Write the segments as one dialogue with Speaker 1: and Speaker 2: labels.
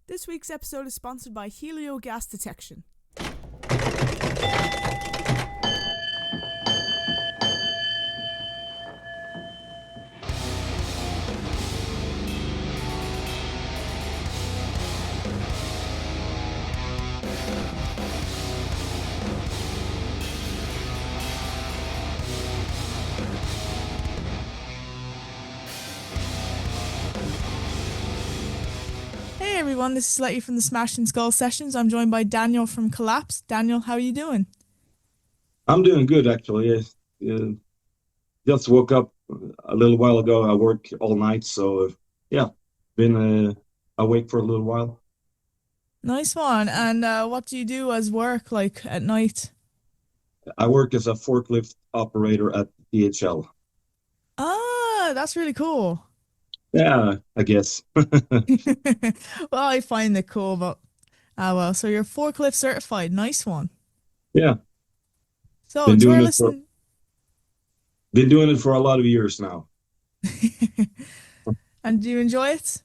Speaker 1: This week's episode is sponsored by Helio Gas Detection. Hey everyone, this is Letty from the Smash and Skull Sessions. I'm joined by Daniel from KOLLAPS. Daniel, how are you doing?
Speaker 2: I'm doing good, actually. Just woke up a little while ago. I work all night, so yeah, been awake for a little while.
Speaker 1: Nice one. And what do you do as work, like at night?
Speaker 2: I work as a forklift operator at DHL.
Speaker 1: Ah, that's really cool.
Speaker 2: Yeah, I guess.
Speaker 1: Well, I find it cool, but well, so you're forklift certified. Nice one.
Speaker 2: Yeah,
Speaker 1: So
Speaker 2: been
Speaker 1: to
Speaker 2: doing
Speaker 1: our
Speaker 2: it for
Speaker 1: listen,
Speaker 2: been doing it for a lot of years now.
Speaker 1: and do you enjoy it?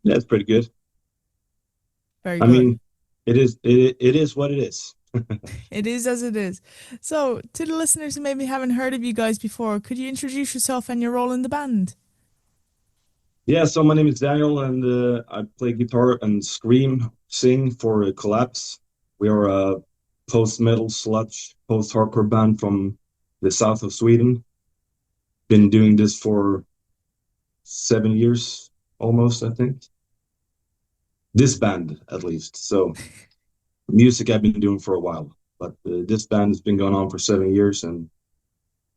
Speaker 2: Yeah, it's pretty good.
Speaker 1: Very
Speaker 2: I
Speaker 1: good.
Speaker 2: mean, it is what it is.
Speaker 1: It is as it is. So, to the listeners who maybe haven't heard of you guys before, could you introduce yourself and your role in the band?
Speaker 2: Yeah, so my name is Daniel, and I play guitar and scream, sing for KOLLAPS. We are a post-metal sludge, post-hardcore band from the south of Sweden. Been doing this for 7 years, almost, I think. This band, at least. So music I've been doing for a while, but this band has been going on for 7 years, and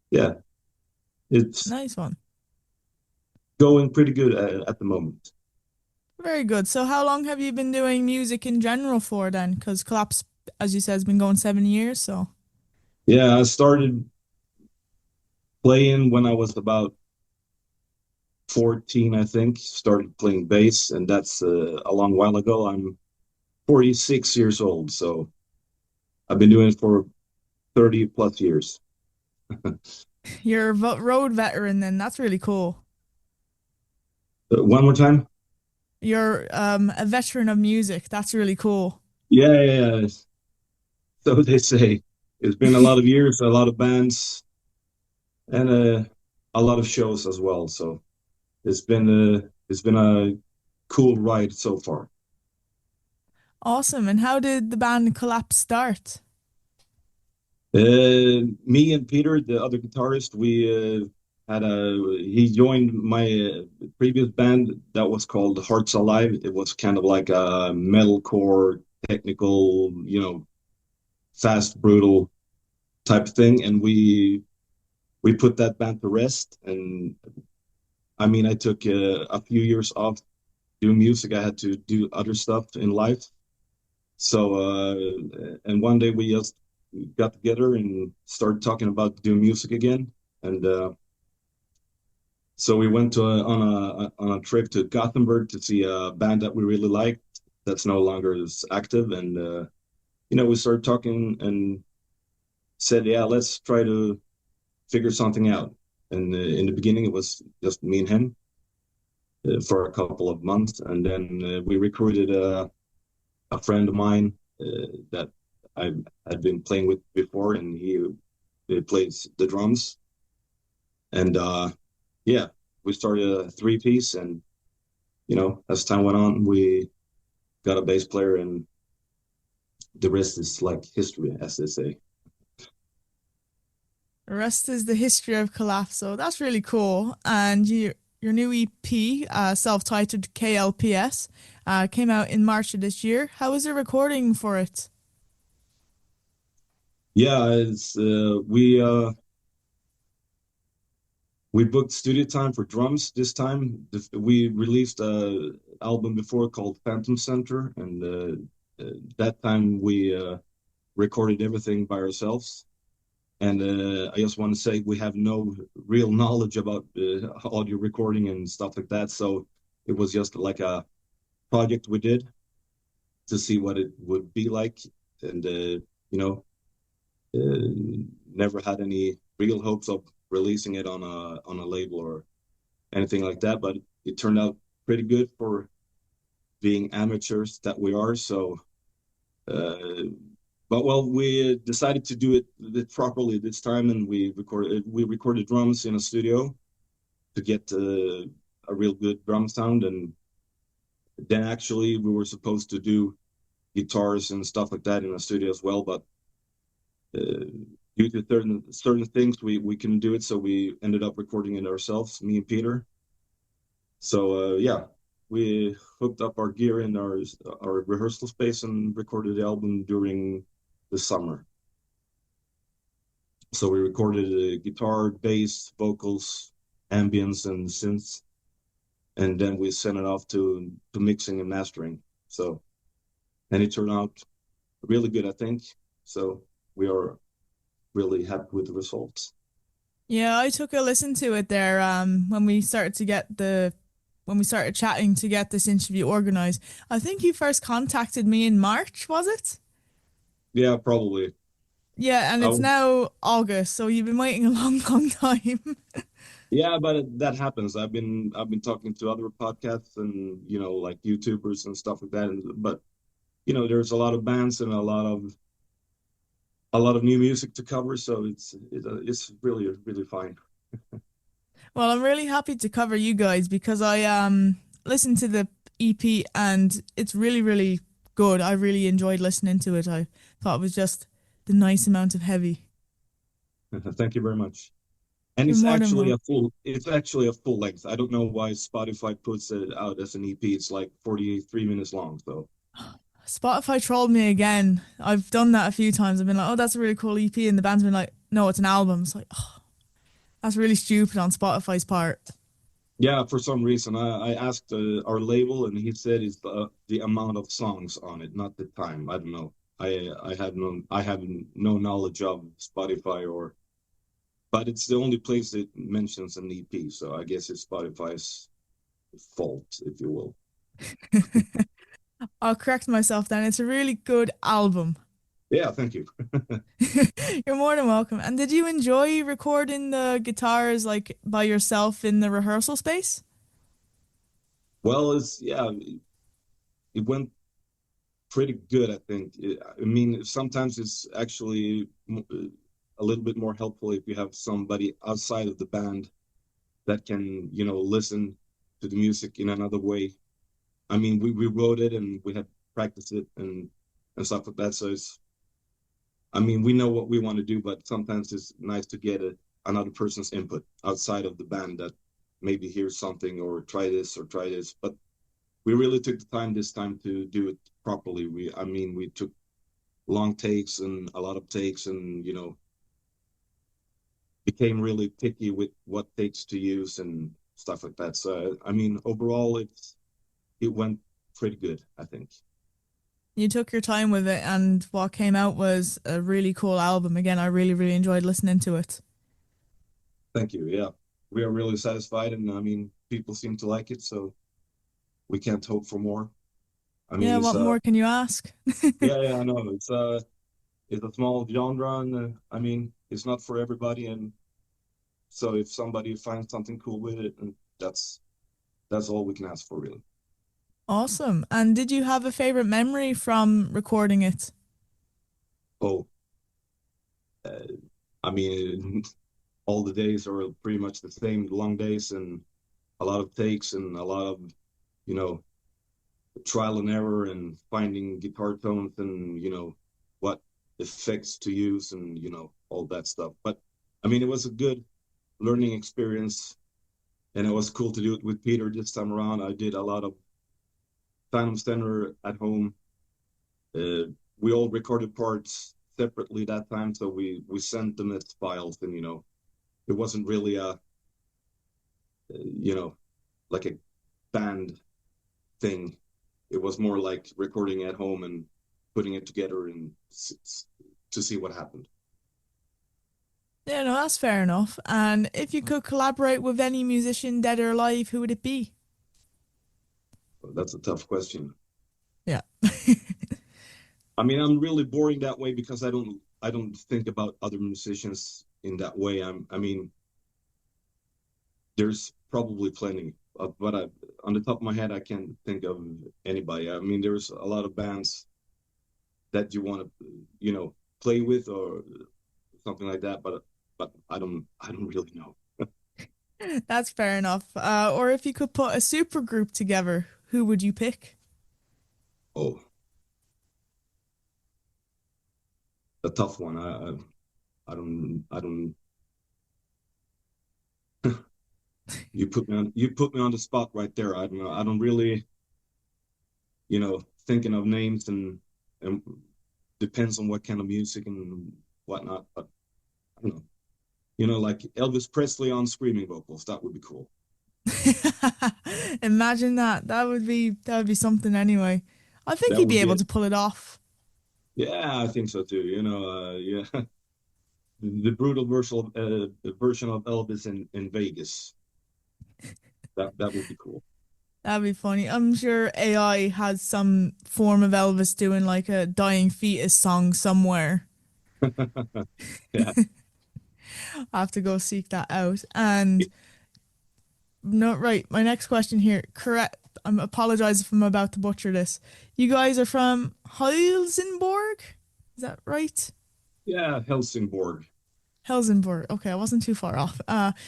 Speaker 2: yeah, it's
Speaker 1: Nice one.
Speaker 2: going pretty good at the moment.
Speaker 1: Very good. So, how long have you been doing music in general for then? Because KOLLAPS, as you said, has been going 7 years. So,
Speaker 2: Yeah, I started playing when I was about 14, I think. Started playing bass, and that's a long while ago. I'm 46 years old, so I've been doing it for 30 plus years.
Speaker 1: you're a road veteran then. That's really cool.
Speaker 2: One more time?
Speaker 1: You're a veteran of music. That's really cool.
Speaker 2: Yeah, yeah, yeah. So they say. It's been a lot of years, a lot of bands, and a lot of shows as well. So it's been a cool ride so far.
Speaker 1: Awesome. And how did the band KOLLAPS start?
Speaker 2: Me and Peter, the other guitarist, he joined my previous band that was called Hearts Alive. It was kind of like a metalcore, technical, fast, brutal type thing, and we put that band to rest. And I mean, I took a few years off doing music. I had to do other stuff in life. So, and one day we just got together and started talking about doing music again. And so we went on a trip to Gothenburg to see a band that we really liked that's no longer as active. And we started talking and said, yeah, let's try to figure something out. And in the beginning, it was just me and him for a couple of months, and then we recruited a friend of mine that I had been playing with before, and he plays the drums. And yeah, we started a three-piece, and as time went on, we got a bass player, and the rest is like history, as they say.
Speaker 1: The rest is the history of KOLLAPS. So that's really cool. And your new EP, self-titled KLPS, came out in March of this year. How was the recording for it?
Speaker 2: Yeah, it's we booked studio time for drums this time. We released a album before called Phantom Center, and that time we recorded everything by ourselves. And I just want to say we have no real knowledge about audio recording and stuff like that. So it was just like a project we did to see what it would be like, and never had any real hopes of releasing it on a label or anything like that. But it turned out pretty good for being amateurs that we are. So, uh, but well, we decided to do it properly this time, and we recorded drums in a studio to get a real good drum sound, and then actually we were supposed to do guitars and stuff like that in the studio as well, but uh, due to certain things, we couldn't do it, so we ended up recording it ourselves, me and Peter. So yeah, we hooked up our gear in our rehearsal space and recorded the album during the summer. So we recorded guitar, bass, vocals, ambience, and synths, and then we sent it off to mixing and mastering. So, and it turned out really good, I think. So we are really happy with the results.
Speaker 1: Yeah, I took a listen to it there when we started to get the when we started chatting to get this interview organized. I think you first contacted me in March, was it?
Speaker 2: Yeah, probably.
Speaker 1: Yeah, and it's
Speaker 2: Oh,
Speaker 1: now August, so you've been waiting a long, long time.
Speaker 2: yeah, but that happens. I've been talking to other podcasts and like YouTubers and stuff like that. But there's a lot of bands and a lot of new music to cover, so it's really fine.
Speaker 1: Well, I'm really happy to cover you guys because I listened to the EP and it's really, really good. I really enjoyed listening to it. I thought it was just the nice amount of heavy.
Speaker 2: Thank you very much. And
Speaker 1: You're
Speaker 2: it's
Speaker 1: more than
Speaker 2: actually
Speaker 1: welcome.
Speaker 2: a full length. I don't know why Spotify puts it out as an EP. It's like 43 minutes long. So
Speaker 1: Spotify trolled me again. I've done that a few times. I've been like, "Oh, that's a really cool EP," and the band's been like, "No, it's an album." It's like, oh, that's really stupid on Spotify's part.
Speaker 2: yeah, for some reason I asked our label and he said it's the amount of songs on it, not the time. I don't know. I have no knowledge of Spotify, but it's the only place that mentions an EP. So I guess it's Spotify's fault, if you will.
Speaker 1: I'll correct myself then. It's a really good album.
Speaker 2: Yeah, thank you.
Speaker 1: You're more than welcome. And did you enjoy recording the guitars like by yourself in the rehearsal space?
Speaker 2: Well, it went pretty good, I think. I mean, sometimes it's actually a little bit more helpful if you have somebody outside of the band that can, listen to the music in another way. I mean, we wrote it and we had practiced it and stuff like that. So I mean, we know what we want to do, but sometimes it's nice to get another person's input outside of the band that maybe hears something or try this or try this. But we really took the time this time to do it properly. I mean, we took long takes and a lot of takes, and became really picky with what takes to use and stuff like that. So I mean, overall, it went pretty good, I think.
Speaker 1: You took your time with it, and what came out was a really cool album. Again, I really, really enjoyed listening to it.
Speaker 2: Thank you. Yeah, we are really satisfied, and I mean, people seem to like it, so we can't hope for more. I mean,
Speaker 1: Yeah, what more can you ask?
Speaker 2: yeah, I know it's a small genre, and I mean, it's not for everybody, and so if somebody finds something cool with it, and that's all we can ask for, really.
Speaker 1: Awesome. And did you have a favorite memory from recording it?
Speaker 2: Oh, uh, I mean, all the days are pretty much the same, long days and a lot of takes and a lot of, you know, trial and error and finding guitar tones and, what effects to use and, all that stuff. But I mean, it was a good learning experience and it was cool to do it with Peter this time around. I did a lot of Phantom Center at home. Uh, we all recorded parts separately that time, so we sent them as files, and it wasn't really you know, like a band thing. It was more like recording at home and putting it together and to see what happened.
Speaker 1: Yeah, no, that's fair enough. And if you could collaborate with any musician, dead or alive, who would it be?
Speaker 2: That's a tough question.
Speaker 1: Yeah.
Speaker 2: I mean, I'm really boring that way because I don't think about other musicians in that way. I mean, there's probably plenty but on the top of my head, I can't think of anybody. I mean, there's a lot of bands that you want to, play with or something like that, but I don't really know.
Speaker 1: That's fair enough. Or if you could put a super group together, who would you pick?
Speaker 2: Oh, a tough one. I don't. You put me on the spot right there. I don't know. I don't really, thinking of names and depends on what kind of music and whatnot. But I don't know. Like Elvis Presley on screaming vocals. That would be cool.
Speaker 1: Imagine that. That would be something anyway. I think
Speaker 2: That
Speaker 1: he'd
Speaker 2: would
Speaker 1: be
Speaker 2: be
Speaker 1: able
Speaker 2: it.
Speaker 1: to pull it off.
Speaker 2: Yeah, I think so too. Yeah, the brutal version of Elvis in Vegas. That would be cool.
Speaker 1: That'd be funny. I'm sure AI has some form of Elvis doing like a dying fetus song somewhere.
Speaker 2: Yeah.
Speaker 1: I have to go seek that out. And no, right, my next question here. Correct. I'm apologize if I'm about to butcher this. You guys are from Heisenborg? Is that right?
Speaker 2: Yeah, Helsingborg.
Speaker 1: Helsingborg. Okay, I wasn't too far off.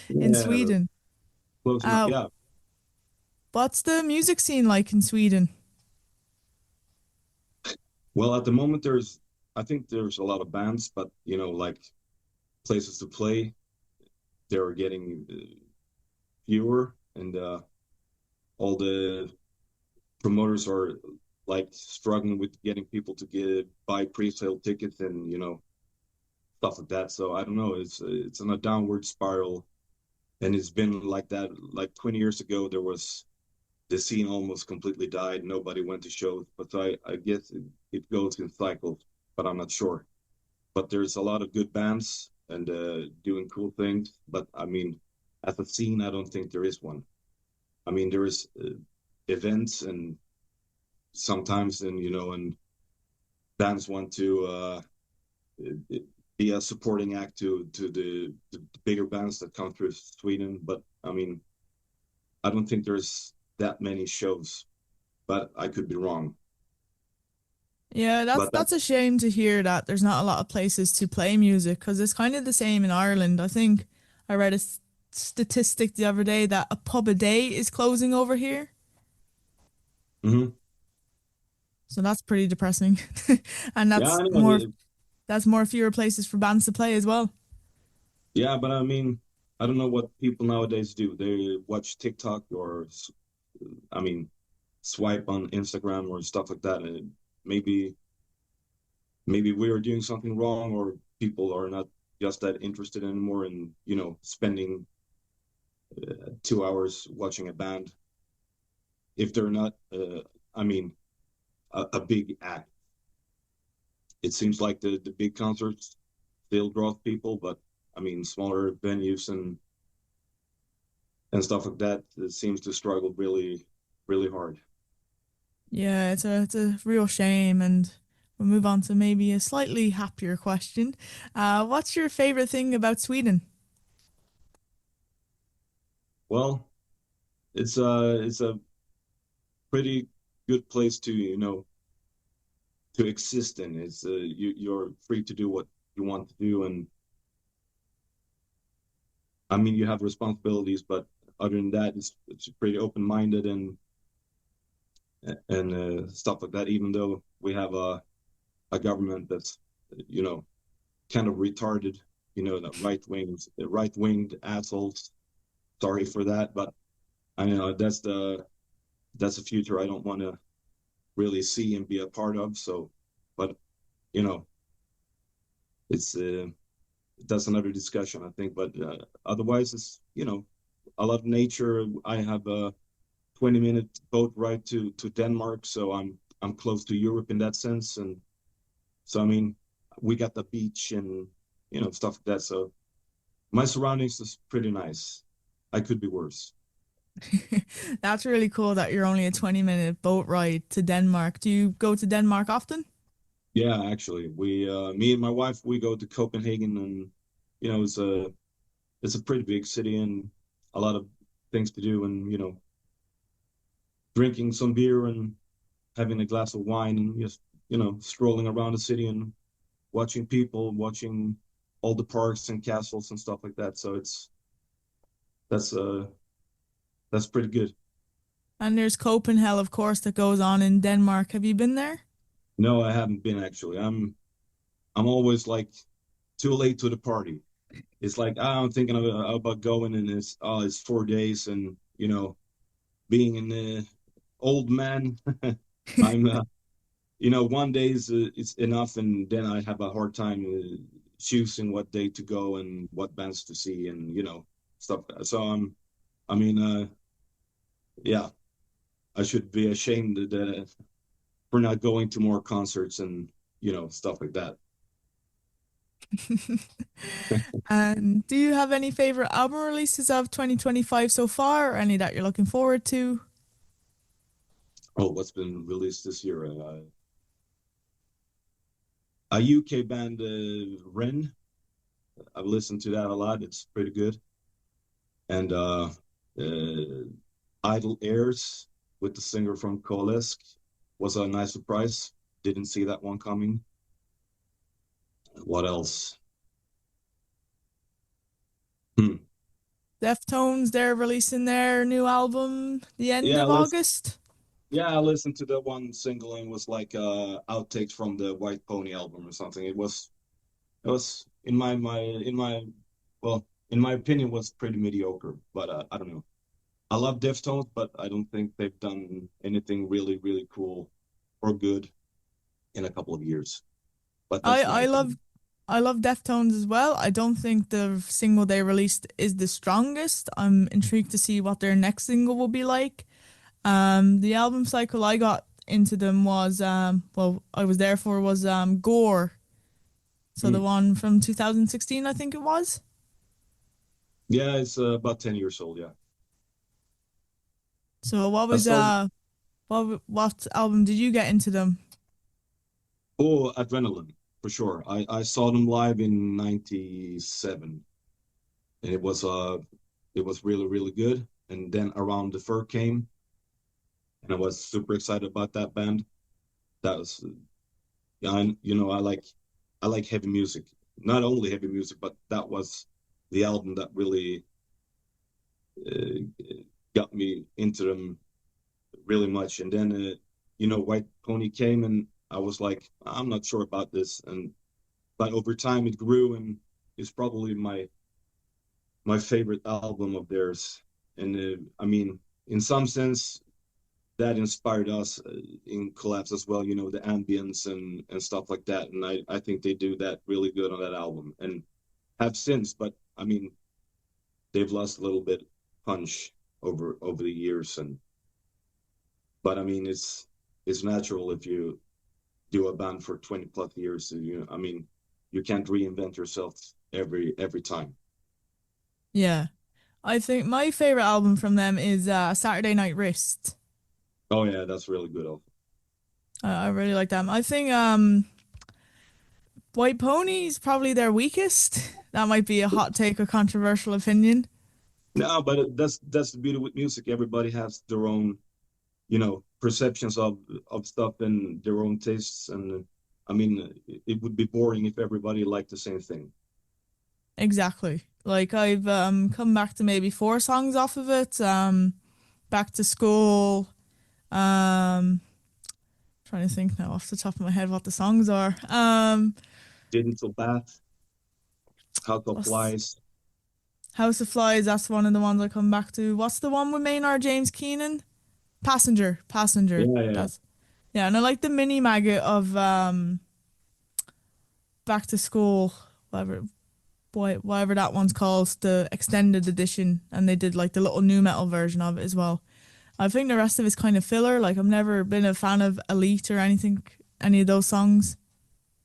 Speaker 1: In
Speaker 2: Yeah,
Speaker 1: Sweden.
Speaker 2: close enough.
Speaker 1: Uh,
Speaker 2: Yeah.
Speaker 1: what's the music scene like in Sweden?
Speaker 2: Well, at the moment, I think there's a lot of bands, but like places to play, they're getting fewer, and all the promoters are like struggling with getting people to buy pre-sale tickets and stuff like that. So I don't know. It's on a downward spiral, and it's been like that. Like 20 years ago, the scene almost completely died. Nobody went to shows, but I guess it goes in cycles. But I'm not sure. But there's a lot of good bands and doing cool things. But I mean, as a scene, I don't think there is one. I mean, there is events and sometimes, and bands want to be a supporting act to the bigger bands that come through Sweden. But I mean, I don't think there's that many shows, but I could be wrong.
Speaker 1: Yeah, that's
Speaker 2: But that,
Speaker 1: that's a shame to hear that there's not a lot of places to play music because it's kind of the same in Ireland. I think I read a statistic the other day that a pub a day is closing over here.
Speaker 2: mhm.
Speaker 1: So that's pretty depressing. And
Speaker 2: Yeah,
Speaker 1: that's
Speaker 2: I know.
Speaker 1: more fewer places for bands to play as well.
Speaker 2: Yeah, but I mean, I don't know what people nowadays do. They watch TikTok or, I mean, swipe on Instagram or stuff like that. And maybe we are doing something wrong, or people are not just that interested anymore in, spending 2 hours watching a band if they're not, I mean, a big act. It seems like the big concerts still draw people, but I mean, smaller venues and stuff like that, it seems to struggle really, really hard.
Speaker 1: Yeah, it's a real shame, and we'll move on to maybe a slightly happier question. What's your favorite thing about Sweden?
Speaker 2: Well, it's a pretty good place to exist in. You're free to do what you want to do, and I mean you have responsibilities, but other than that, it's pretty open minded and stuff like that. Even though we have a government that's you know kind of retarded, the right winged assholes. Sorry for that, but I know that's a future I don't want to really see and be a part of. So, but you know, it's that's another discussion, I think. But otherwise, it's a lot of nature. I have a 20-minute boat ride to Denmark, so I'm close to Europe in that sense, and so I mean, we got the beach and stuff like that. So my surroundings is pretty nice. I could be worse.
Speaker 1: That's really cool that you're only a 20-minute boat ride to Denmark. Do you go to Denmark often?
Speaker 2: Yeah, actually, me and my wife, we go to Copenhagen, and it's a pretty big city and a lot of things to do, and drinking some beer and having a glass of wine and just, strolling around the city and watching people, watching all the parks and castles and stuff like that. So that's uh that's pretty good.
Speaker 1: And there's Copenhagen, of course, that goes on in Denmark. Have you been there?
Speaker 2: No, I haven't been actually. I'm always like too late to the party. It's like I'm thinking about going and it's 4 days and being an old man. I'm one day is enough and then I have a hard time choosing what day to go and what bands to see and stuff. So I mean yeah, I should be ashamed that for not going to more concerts and stuff like that.
Speaker 1: And do you have any favorite album releases of 2025 so far, or any that you're looking forward to?
Speaker 2: Oh, what's been released this year? A UK band, Ren. I've listened to that a lot. It's pretty good. And Idle Airs with the singer from KOLLAPS was a nice surprise. Didn't see that one coming. What else? Hmm.
Speaker 1: Deftones, they're releasing their new album the end
Speaker 2: Yeah,
Speaker 1: of
Speaker 2: let's.
Speaker 1: August.
Speaker 2: Yeah, I listened to that one single and it was like outtakes from the White Pony album or something. It was well, in my opinion, was pretty mediocre. But I don't know. I love Deftones, but I don't think they've done anything really, really cool or good in a couple of years. But
Speaker 1: I
Speaker 2: that's my
Speaker 1: I love
Speaker 2: opinion.
Speaker 1: I love Deftones as well. I don't think the single they released is the strongest. I'm intrigued to see what their next single will be like. The album cycle I got into them was well, I was there for was Gore. So the
Speaker 2: Mm.
Speaker 1: one from 2016, I think it was.
Speaker 2: Yeah, it's about 10 years old. Yeah,
Speaker 1: So what
Speaker 2: I
Speaker 1: was
Speaker 2: started.
Speaker 1: what album did you get into them?
Speaker 2: Oh, Adrenaline for sure. I saw them live in '97, and it was really really good. And then Around the Fur came, and I was super excited about that band. That was yeah, I like heavy music. Not only heavy music, but that was the album that really uh, got me into them really much. And then White Pony came, and I was like, I'm not sure about this. And but over time, it grew, and it's probably my favorite album of theirs. And I mean, in some sense, that inspired us in Collapse as well. The ambience and stuff like that. And I think they do that really good on that album, and have since. But I mean, they've lost a little bit punch over the years, and but I mean, it's natural if you do a band for 20 plus years. So I mean, you can't reinvent yourself every time.
Speaker 1: Yeah. I think my favorite album from them is Saturday Night Wrist.
Speaker 2: Oh yeah, that's really good. Also.
Speaker 1: I really like them. I think White Pony is probably their weakest. That might be a hot take or controversial opinion.
Speaker 2: No, but that's the beauty with music. Everybody has their own, perceptions of stuff and their own tastes. And I mean, it would be boring if everybody liked the same thing.
Speaker 1: Exactly. Like I've come back to maybe four songs off of it. Back to School. Um Trying to think now off the top of my head what the songs are.
Speaker 2: Digital Bath, House of
Speaker 1: What's
Speaker 2: Flies.
Speaker 1: House of Flies, that's one of the ones I come back to. What's the one with Maynard James Keenan? Passenger. Passenger.
Speaker 2: Yeah, yeah.
Speaker 1: That's yeah, and I like the mini maggot of Back to School, whatever whatever that one's called, the extended edition, and they did like the little new metal version of it as well. I think the rest of it's kind of filler. Like I've never been a fan of Elite or any of those songs.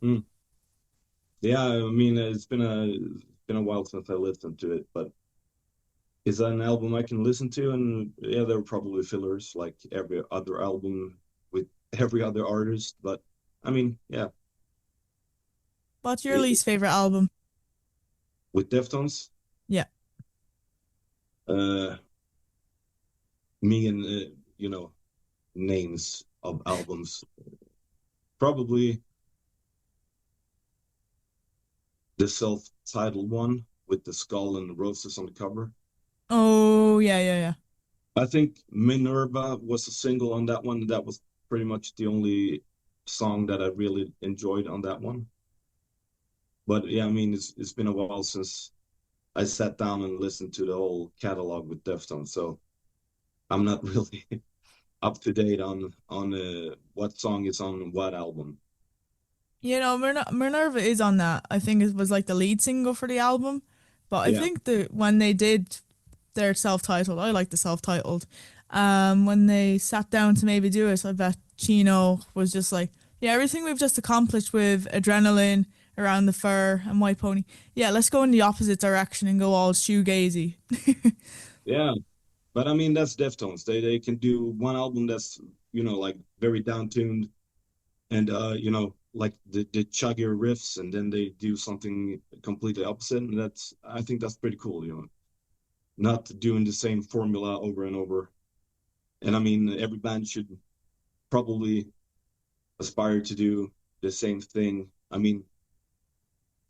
Speaker 2: Mm. Yeah, I mean, it's been a while since I listened to it, but is that an album I can listen to? And yeah, there are probably fillers like every other album with every other artist, but I mean, yeah,
Speaker 1: What's your
Speaker 2: it,
Speaker 1: least favorite album?
Speaker 2: with Deftones,
Speaker 1: Yeah.
Speaker 2: uh, me and you know. names of albums. Probably the self-titled one with the skull and the roses on the cover.
Speaker 1: Oh, yeah, yeah, yeah.
Speaker 2: I think Minerva was a single on that one. That was pretty much the only song that I really enjoyed on that one. But yeah, I mean, it's been a while since I sat down and listened to the whole catalog with Deftones, so I'm not really up to date on what song is on what album.
Speaker 1: You know, Minerva is on that. I think it was like the lead single for the album. But I
Speaker 2: Yeah,
Speaker 1: think that when they did their self-titled, I like the self-titled. When they sat down to maybe do it, I bet Chino was just like, yeah, everything we've just accomplished with Adrenaline, Around the Fur, and White Pony. Yeah, let's go in the opposite direction and go all shoegazy.
Speaker 2: yeah. But I mean, that's Deftones. They can do one album that's like very down tuned and like the chuggier riffs, and then they do something completely opposite. And I think that's pretty cool. Not doing the same formula over and over. And I mean, every band should probably aspire to do the same thing. I mean,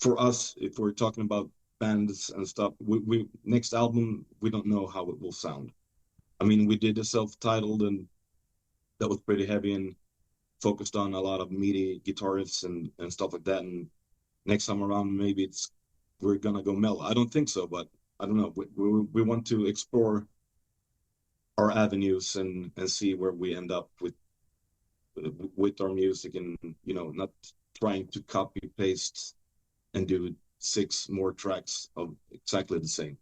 Speaker 2: for us, if we're talking about bands and stuff, we next album we don't know how it will sound. I mean, we did a self-titled, and that was pretty heavy and focused on a lot of meaty guitar riffs and stuff like that. And next time around, maybe we're gonna go mellow. I don't think so, but I don't know. We want to explore our avenues and see where we end up with our music, and not trying to copy paste and do six more tracks of exactly the same.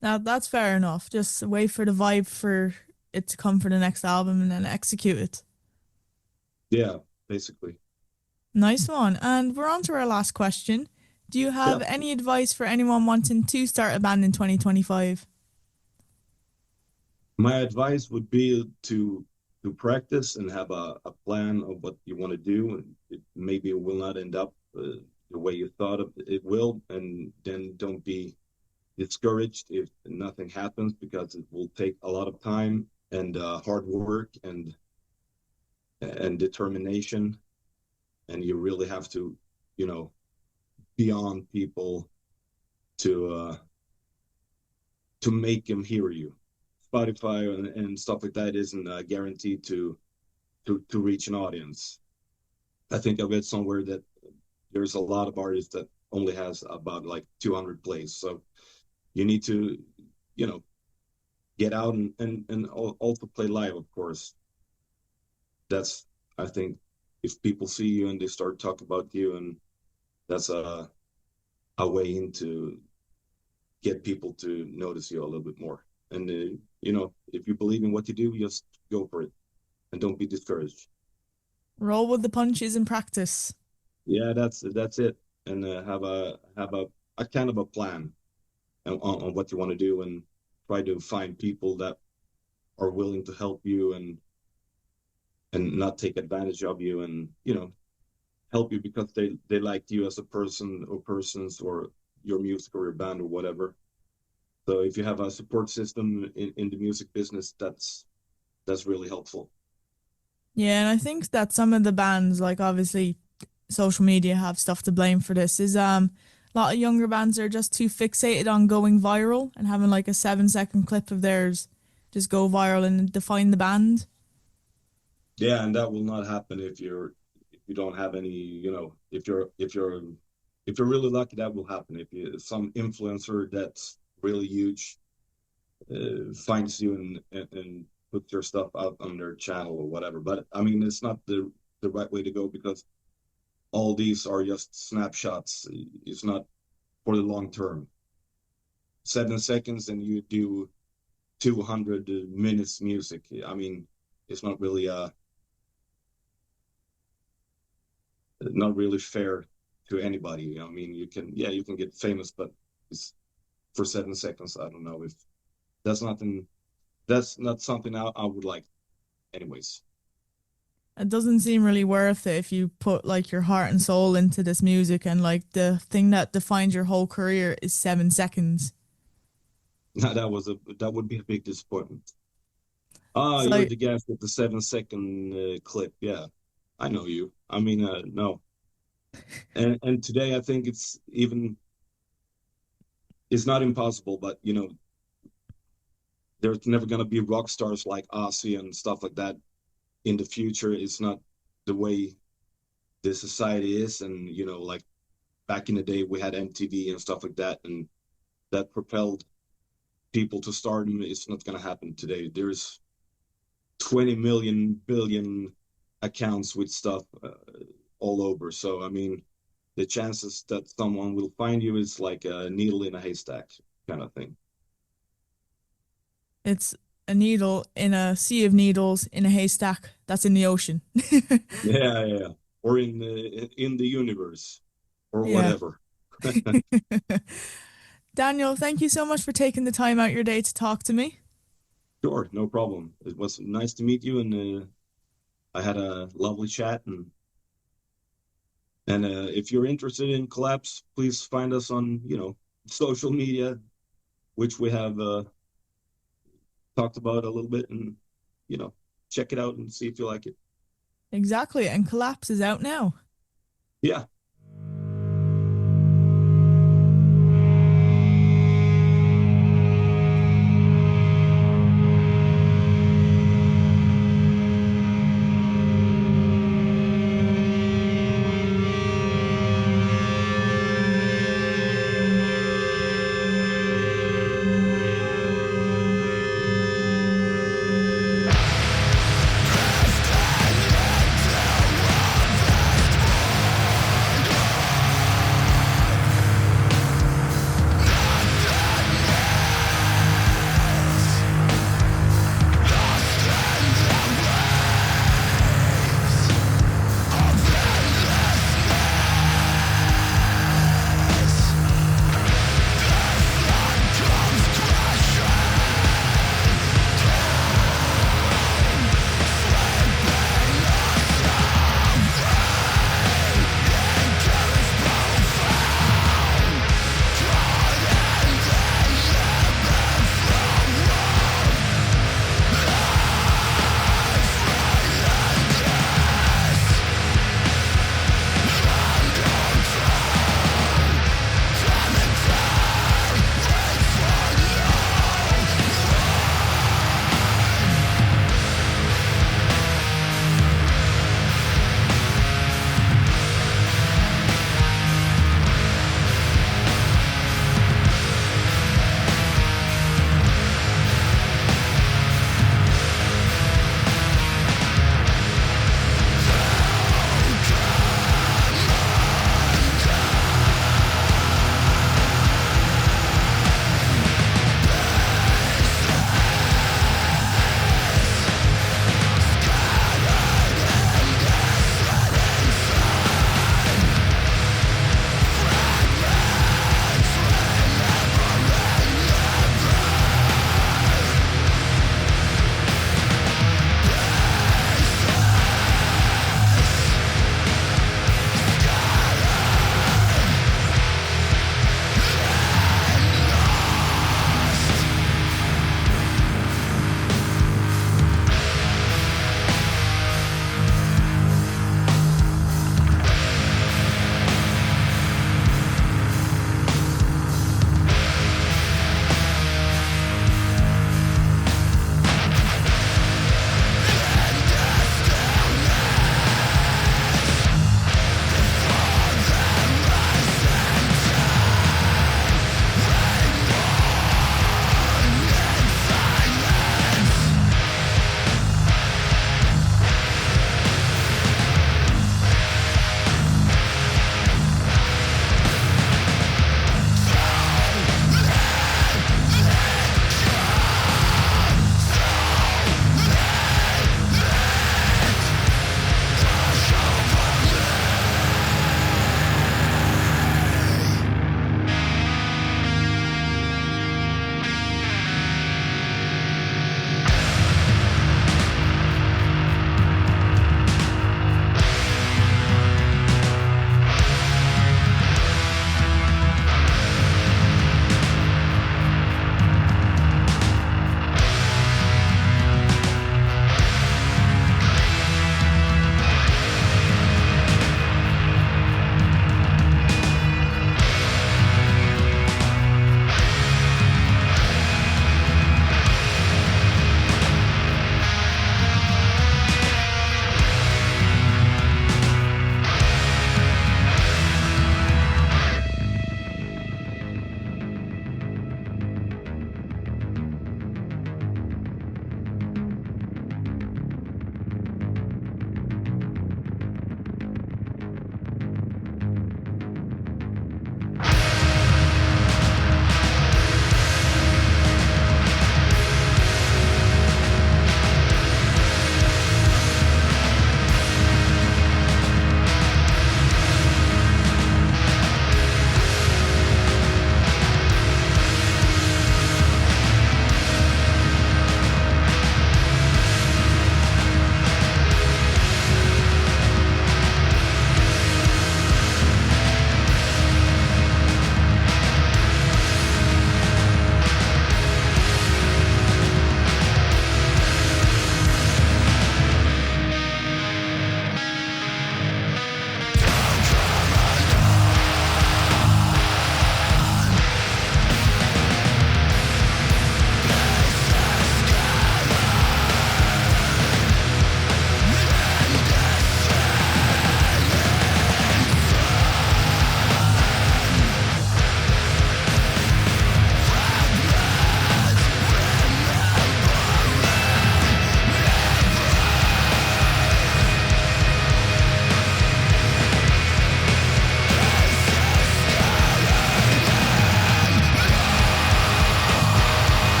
Speaker 1: Now that's fair enough. Just wait for the vibe for it to come for the next album and then execute it.
Speaker 2: Yeah, basically.
Speaker 1: Nice one. And we're on to our last question. Do you
Speaker 2: Yeah.
Speaker 1: have any advice for anyone wanting to start a band in 2025?
Speaker 2: My advice would be to practice and have a plan of what you want to do. Maybe it will not end up the way you thought it will, and then don't be discouraged if nothing happens, because it will take a lot of time and hard work and determination, and you really have to, you know, be on people to make them hear you. Spotify and stuff like that isn't guaranteed to reach an audience. I think I read somewhere that there's a lot of artists that only has about like 200 plays. So you need to, you know, get out and also play live, of course. That's, I think, if people see you and they start talking about you, and that's a way into get people to notice you a little bit more. And if you believe in what you do, just go for it and don't be discouraged.
Speaker 1: Roll with the punches in practice.
Speaker 2: Yeah, that's it. And have a kind of a plan on what you want to do, and try to find people that are willing to help you and not take advantage of you, and help you because they like you as a person or persons, or your music or your band or whatever. So if you have a support system in the music business, that's really helpful.
Speaker 1: Yeah, and I think that some of the bands, like obviously social media have stuff to blame for this, is a lot of younger bands are just too fixated on going viral and having like a 7 second clip of theirs just go viral and define the band.
Speaker 2: Yeah, and that will not happen if you don't have any, if you're really lucky, that will happen. If some influencer that's really huge finds you and puts your stuff out on their channel or whatever. But I mean, it's not the right way to go, because all these are just snapshots. It's not for the long term. 7 seconds and you do 200 minutes music. I mean, it's not really fair to anybody. I mean, you can get famous, but it's for 7 seconds. I don't know if that's nothing. That's not something I would like, anyways.
Speaker 1: It doesn't seem really worth it if you put like your heart and soul into this music and like the thing that defines your whole career is 7 seconds.
Speaker 2: That would be a big disappointment. Ah, you're
Speaker 1: So
Speaker 2: the guest with the 7 second clip. Yeah, I know you. I mean, no. And today I think it's not impossible, but there's never gonna be rock stars like Ozzy and stuff like that in the future. It's not the way the society is, and like back in the day we had MTV and stuff like that, and that propelled people to stardom. It's not gonna happen today. There's 20 million billion accounts with stuff all over. So I mean, the chances that someone will find you is like a needle in a haystack kind of thing.
Speaker 1: it's a needle in a sea of needles in a haystack that's in the ocean.
Speaker 2: Yeah, yeah, yeah. Or in the universe or
Speaker 1: Yeah.
Speaker 2: whatever.
Speaker 1: Daniel, thank you so much for taking the time out your day to talk to me.
Speaker 2: Sure, no problem. It was nice to meet you, and I had a lovely chat. And if you're interested in Collapse, please find us on social media, which we have talked about a little bit, and you know check it out and see if you like it.
Speaker 1: Exactly, and Collapse is out now.
Speaker 2: Yeah.